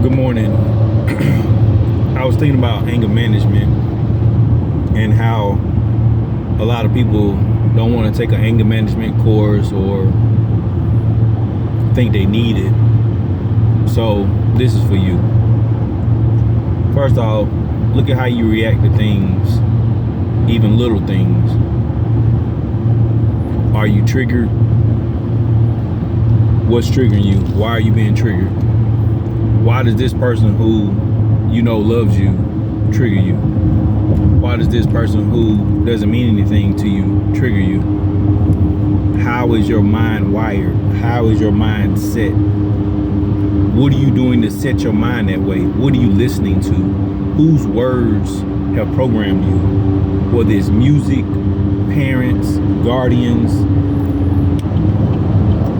Good morning. I was thinking about anger management and how a lot of people don't want to take an anger management course or think they need it. So this is for you. First off, look at how you react to things, even little things. Are you triggered? What's triggering you? Why are you being triggered? Why does this person who you know loves you trigger you? Why does this person who doesn't mean anything to you trigger you? How is your mind wired? How is your mind set? What are you doing to set your mind that way? What are you listening to? Whose words have programmed you? Whether it's music, parents, guardians,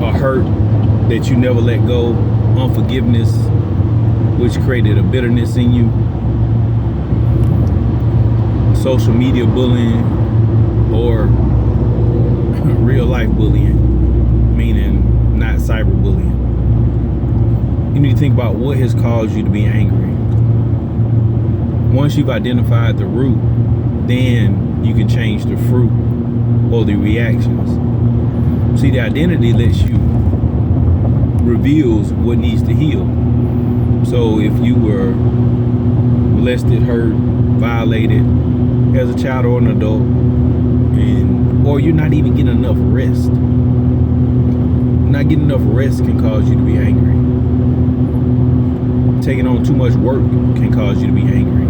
a hurt that you never let go, unforgiveness, which created a bitterness in you, social media bullying, or real life bullying, meaning not cyberbullying. You need to think about what has caused you to be angry. Once you've identified the root, then you can change the fruit or the reactions. See, the identity reveals what needs to heal. So if you were molested, hurt, violated as a child or an adult, or you're not even getting enough rest. Not getting enough rest can cause you to be angry. Taking on too much work can cause you to be angry.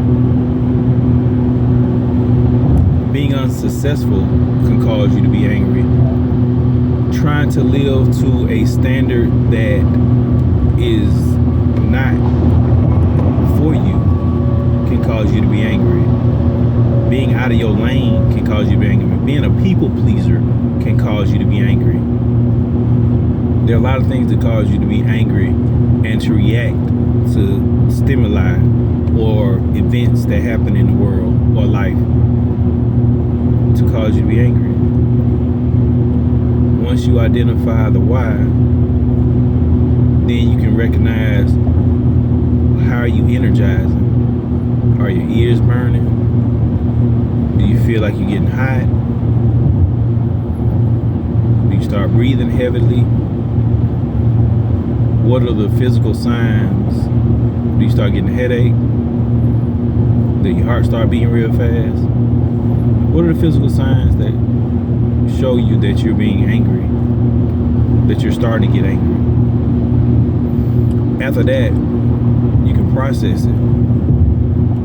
Being unsuccessful can cause you to be angry. Trying to live to a standard that is not for you can cause you to be angry. Being out of your lane can cause you to be angry. Being a people pleaser can cause you to be angry. There are a lot of things that cause you to be angry and to react to stimuli or events that happen in the world or life to cause you to be angry. Once you identify the why, then you can recognize how are you energizing. Are your ears burning? Do you feel like you're getting hot? Do you start breathing heavily? What are the physical signs? Do you start getting a headache? Does your heart start beating real fast? What are the physical signs that show you that you're being angry? That you're starting to get angry? After that, you can process it.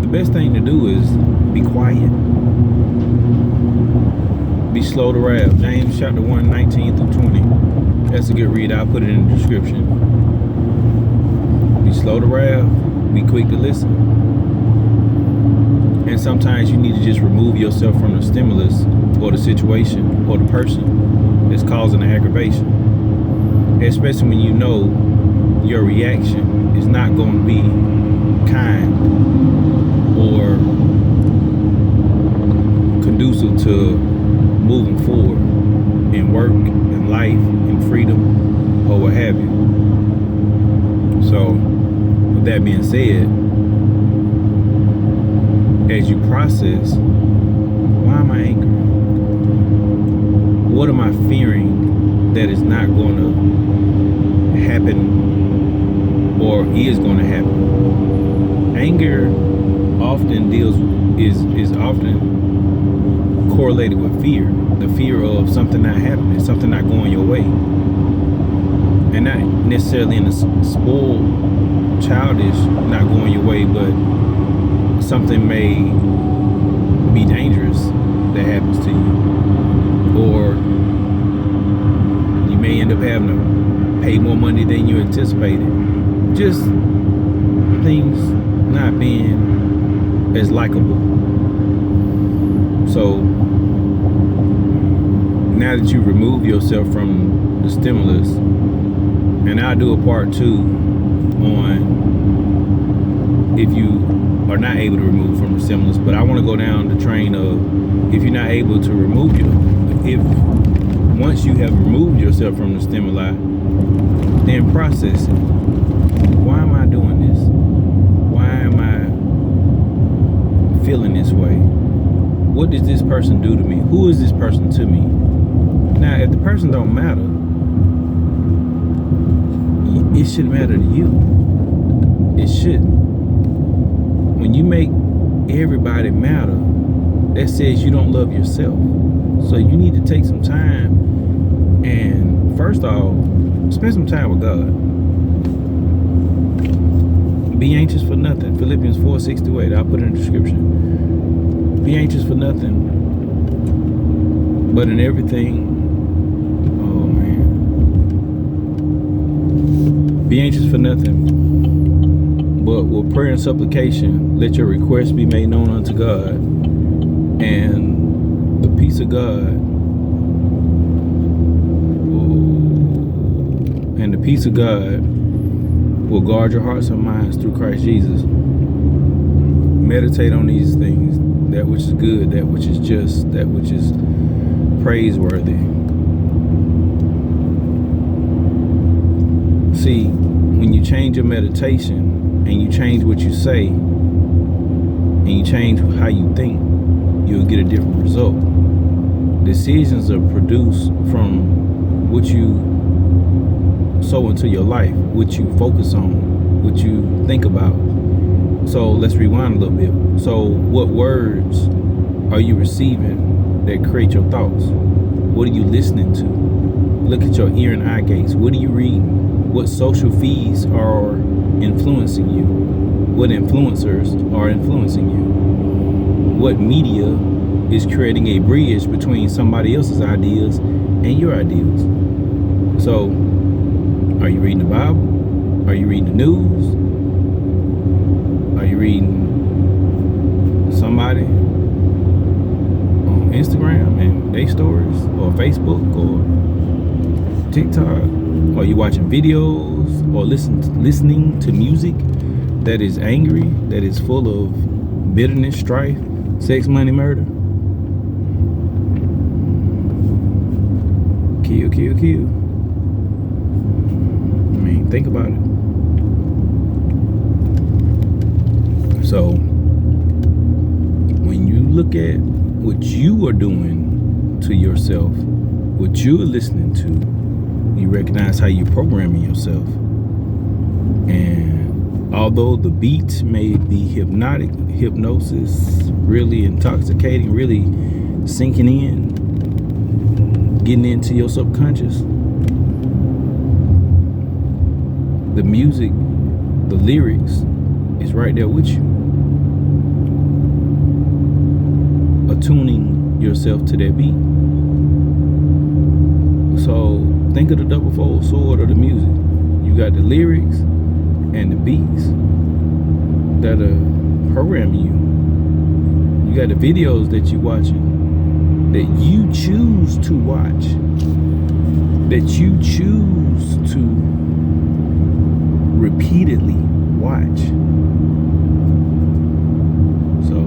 The best thing to do is be quiet. Be slow to wrath. James chapter 1, 19 through 20. That's a good read. I'll put it in the description. Be slow to wrath. Be quick to listen. And sometimes you need to just remove yourself from the stimulus or the situation or the person that's causing the aggravation. Especially when you know your reaction is not going to be kind or conducive to moving forward in work, in life, in freedom, or what have you. So, with that being said, as you process, why am I angry? What am I fearing that is not going to happen or is going to happen? Anger often is often correlated with fear. The fear of something not happening, something not going your way. And not necessarily in a spoiled, childish, not going your way, but something may be dangerous that happens to you. Or you may end up having to pay more money than you anticipated. Just things not being as likable. So now that you remove yourself from the stimulus, and I'll do a part 2 on if you are not able to remove from the stimulus, but I want to go down the train of if you're not able to remove once you have removed yourself from the stimuli, then process it. Why am I doing this? What did this person do to me? Who is this person to me? Now, if the person don't matter, it should matter to you. It should. When you make everybody matter, that says you don't love yourself. So you need to take some time and, first off, spend some time with God. Be anxious for nothing. Philippians 4:6-8. I'll put it in the description. Be anxious for nothing, but in everything. Oh man. Be anxious for nothing, but with prayer and supplication, let your requests be made known unto God, and the peace of God, will guard your hearts and minds through Christ Jesus. Meditate on these things, that which is good, that which is just, that which is praiseworthy. See, when you change your meditation and you change what you say and you change how you think, you'll get a different result. Decisions are produced from what you sow into your life, what you focus on, what you think about. So let's rewind a little bit. So what words are you receiving that create your thoughts? What are you listening to? Look at your ear and eye gates. What are you reading? What social feeds are influencing you? What influencers are influencing you? What media is creating a bridge between somebody else's ideas and your ideas? So, are you reading the Bible? Are you reading the news? Are you reading somebody on Instagram and their stories, or Facebook, or TikTok? Are you watching videos or listening to music that is angry, that is full of bitterness, strife, sex, money, murder? Kill, kill, kill. I mean, think about it. So, when you look at what you are doing to yourself, what you're listening to, you recognize how you're programming yourself. And although the beat may be hypnosis, really intoxicating, really sinking in, getting into your subconscious, the music, the lyrics is right there with you, attuning yourself to that beat. So think of the double-fold sword of the music. You got the lyrics and the beats that are programming you. You got the videos that you're watching, that you choose to watch, that you choose to repeatedly watch. So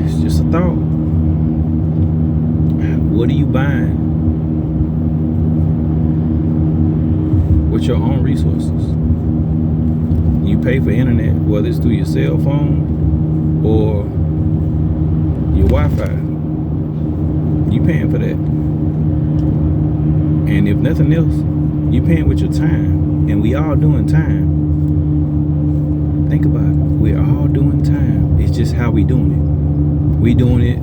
it's just a thought. What are you buying with your own resources? You pay for internet, whether it's through your cell phone or your Wi-Fi. You paying for that. And if nothing else, you paying with your time. And we all doing time. Think about it. We're all doing time. It's just how we doing it. We doing it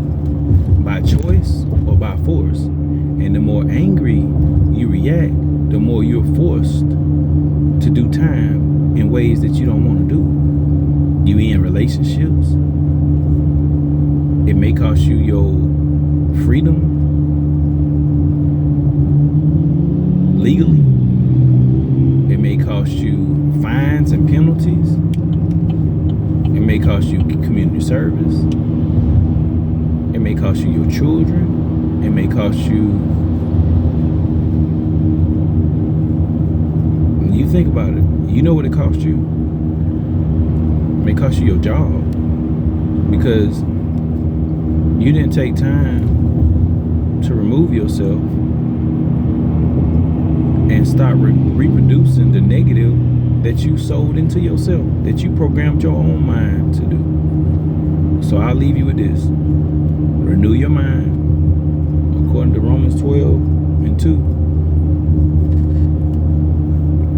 by choice or by force. And the more angry you react, the more you're forced to do time in ways that you don't want to do. You in relationships, it may cost you your freedom legally. It may cost you fines and penalties. It may cost you community service. It may cost you your children. It may cost you, when you think about it, you know what it cost you? It may cost you your job, because you didn't take time to remove yourself and start reproducing the negative that you sold into yourself, that you programmed your own mind to do. So I'll leave you with this. Renew your mind, according to Romans 12:2.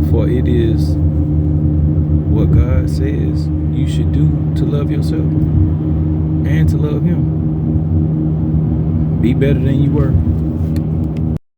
For it is what God says you should do to love yourself and to love Him. Be better than you were.